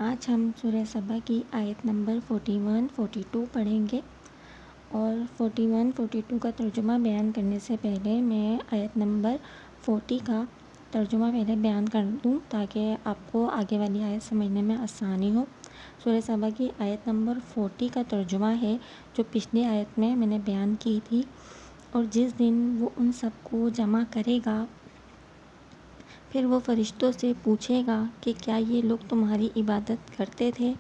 آج ہم سورہ سبا کی آیت نمبر 41 42 پڑھیں گے، اور 41 42 کا ترجمہ بیان کرنے سے پہلے میں آیت نمبر 40 کا ترجمہ پہلے بیان کر دوں تاکہ آپ کو آگے والی آیت سمجھنے میں آسانی ہو۔ سورہ سبا کی آیت نمبر 40 کا ترجمہ ہے جو پچھلی آیت میں نے بیان کی تھی، اور جس دن وہ ان سب کو جمع کرے گا پھر وہ فرشتوں سے پوچھے گا کہ کیا یہ لوگ تمہاری عبادت کرتے تھے۔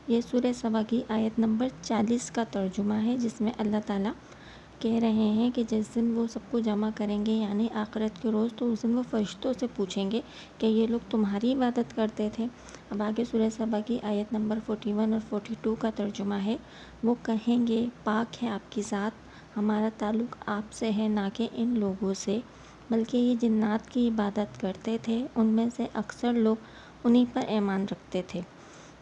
یہ سورہ سبا کی آیت نمبر 40 کا ترجمہ ہے، جس میں اللہ تعالیٰ کہہ رہے ہیں کہ جس دن وہ سب کو جمع کریں گے یعنی آخرت کے روز، تو اس دن وہ فرشتوں سے پوچھیں گے کہ یہ لوگ تمہاری عبادت کرتے تھے۔ اب آگے سورہ سبا کی آیت نمبر 41 اور 42 کا ترجمہ ہے۔ وہ کہیں گے پاک ہے آپ کی ذات، ہمارا تعلق آپ سے ہے نہ کہ ان لوگوں سے، بلکہ یہ جنات کی عبادت کرتے تھے، ان میں سے اکثر لوگ انہی پر ایمان رکھتے تھے۔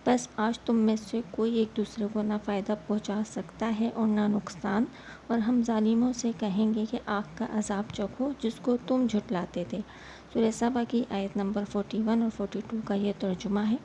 بس آج تم میں سے کوئی ایک دوسرے کو نہ فائدہ پہنچا سکتا ہے اور نہ نقصان، اور ہم ظالموں سے کہیں گے کہ آگ کا عذاب چکھو جس کو تم جھٹلاتے تھے۔ سورہ سبا کی آیت نمبر 41 اور 42 کا یہ ترجمہ ہے۔